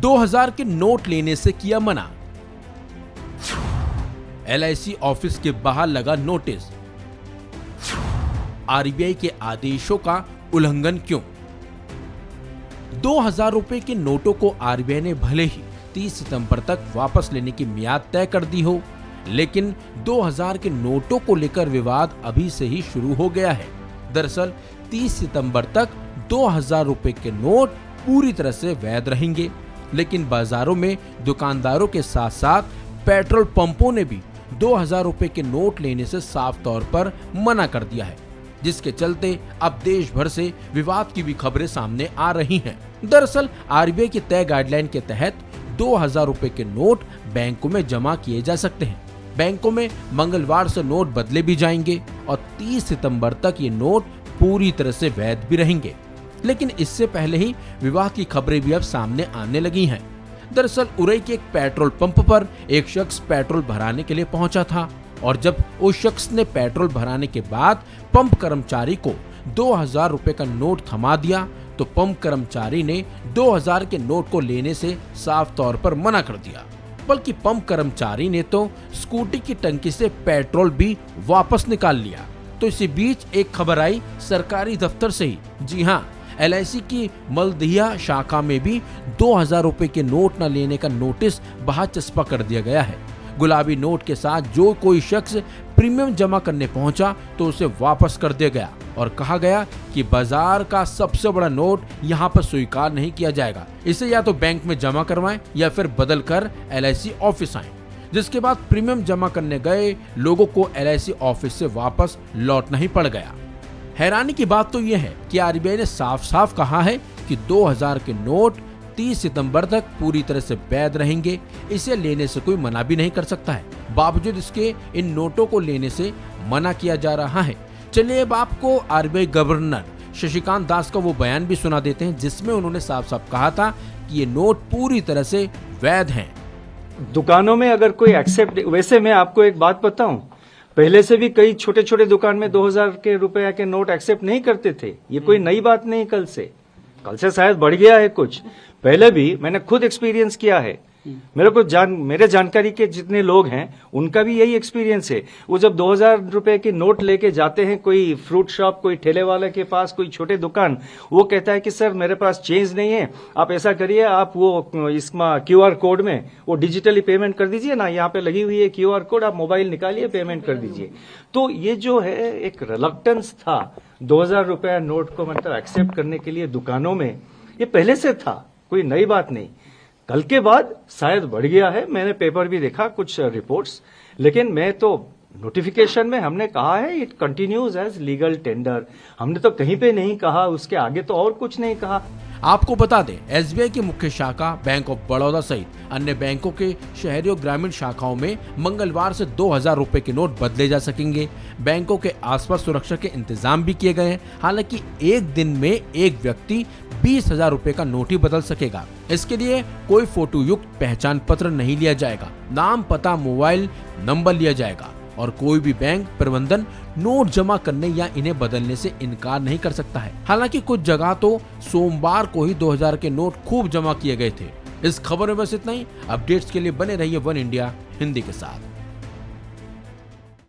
2000 के नोट लेने से किया मना। LIC ऑफिस के बाहर लगा नोटिस। RBI के आदेशों का उल्लंघन क्यों? 2000 रुपए के नोटों को RBI ने भले ही 30 सितंबर तक वापस लेने की मियाद तय कर दी हो, लेकिन 2000 के नोटों को लेकर विवाद अभी से ही शुरू हो गया है। दरअसल 30 सितंबर तक 2000 रुपए के नोट पूरी तरह से वैध रहेंगे, लेकिन बाजारों में दुकानदारों के साथ साथ पेट्रोल पंपों ने भी 2000 रुपए के नोट लेने से साफ तौर पर मना कर दिया है, जिसके चलते अब देश भर से विवाद की भी खबरें सामने आ रही हैं। दरअसल RBI की तय गाइडलाइन के तहत 2000 रुपए के नोट बैंकों में जमा किए जा सकते हैं। बैंकों में मंगलवार से नोट बदले भी जाएंगे और 30 सितंबर तक ये नोट पूरी तरह से वैध भी रहेंगे। लेकिन इससे पहले ही विवाद की खबरें भी अब सामने आने लगी हैं। दरअसल उरई के एक पेट्रोल पंप पर एक शख्स पेट्रोल भराने के लिए पहुंचा था और जब उस शख्स ने पेट्रोल भराने के बाद पंप कर्मचारी को 2000 रुपए का नोट थमा दिया, तो पंप कर्मचारी ने 2000 के नोट को लेने से साफ तौर पर मना कर दिया। बल्कि पंप कर्मचारी ने तो स्कूटी की टंकी से पेट्रोल भी वापस निकाल लिया। तो इसी बीच एक खबर आई सरकारी दफ्तर से ही। जी हाँ, LIC की मलदहिया शाखा में भी 2000 रुपए के नोट न लेने का नोटिस बाहर चस्पा कर दिया गया है। गुलाबी नोट के साथ जो कोई शख्स प्रीमियम जमा करने पहुंचा तो उसे वापस कर दिया गया और कहा गया कि बाजार का सबसे बड़ा नोट यहां पर स्वीकार नहीं किया जाएगा, इसे या तो बैंक में जमा करवाएं या फिर बदल कर LIC ऑफिस आएं। जिसके बाद प्रीमियम जमा करने गए लोगों को LIC ऑफिस से वापस लौटना ही पड़ गया। हैरानी की बात तो यह है कि RBI ने साफ साफ कहा है कि 2000 के नोट 30 सितंबर तक पूरी तरह से वैध रहेंगे, इसे लेने से कोई मना भी नहीं कर सकता है। बावजूद इसके इन नोटों को लेने से मना किया जा रहा है। चलिए अब आपको RBI गवर्नर शशिकांत दास का वो बयान भी सुना देते हैं, जिसमें उन्होंने साफ साफ कहा था कि ये नोट पूरी तरह से वैध हैं। दुकानों में अगर कोई एक्सेप्ट, वैसे मैं आपको एक बात बताऊं, पहले से भी कई छोटे छोटे दुकान में 2000 के रुपए के नोट एक्सेप्ट नहीं करते थे। ये कोई नई बात नहीं, कल से शायद बढ़ गया है कुछ। पहले भी मैंने खुद एक्सपीरियंस किया है। मेरे जानकारी के जितने लोग हैं उनका भी यही एक्सपीरियंस है। वो जब 2000 रुपए की नोट लेके जाते हैं कोई फ्रूट शॉप, कोई ठेले वाले के पास, कोई छोटे दुकान, वो कहता है कि सर मेरे पास चेंज नहीं है, आप ऐसा करिए, आप वो इसमें QR कोड में वो डिजिटली पेमेंट कर दीजिए ना, यहाँ पे लगी हुई है QR कोड, आप मोबाइल निकालिए, पेमेंट कर दीजिए। तो ये जो है एक रिलक्टेंस था 2000 रुपया नोट को मतलब एक्सेप्ट करने के लिए दुकानों में, ये पहले से था, कोई नई बात नहीं। कल के बाद शायद बढ़ गया है। मैंने पेपर भी देखा कुछ रिपोर्ट्स, लेकिन मैं तो नोटिफिकेशन में हमने कहा है it continues as legal tender. हमने तो कहीं पे नहीं कहा, उसके आगे तो और कुछ नहीं कहा। आपको बता दें, SBI की मुख्य शाखा बैंक ऑफ बड़ौदा सहित अन्य बैंकों के शहरी और ग्रामीण शाखाओं में मंगलवार से 2000 रुपए के नोट बदले जा सकेंगे। बैंकों के आसपास सुरक्षा के इंतजाम भी किए गए हैं। हालांकि एक दिन में एक व्यक्ति 20,000 रुपए का नोट ही बदल सकेगा। इसके लिए कोई फोटो युक्त पहचान पत्र नहीं लिया जाएगा, नाम, पता, मोबाइल नंबर लिया जाएगा और कोई भी बैंक प्रबंधन नोट जमा करने या इन्हें बदलने से इनकार नहीं कर सकता है। हालांकि कुछ जगह तो सोमवार को ही 2000 के नोट खूब जमा किए गए थे। इस खबर में बस इतना ही। अपडेट्स के लिए बने रहिए वन इंडिया हिंदी के साथ।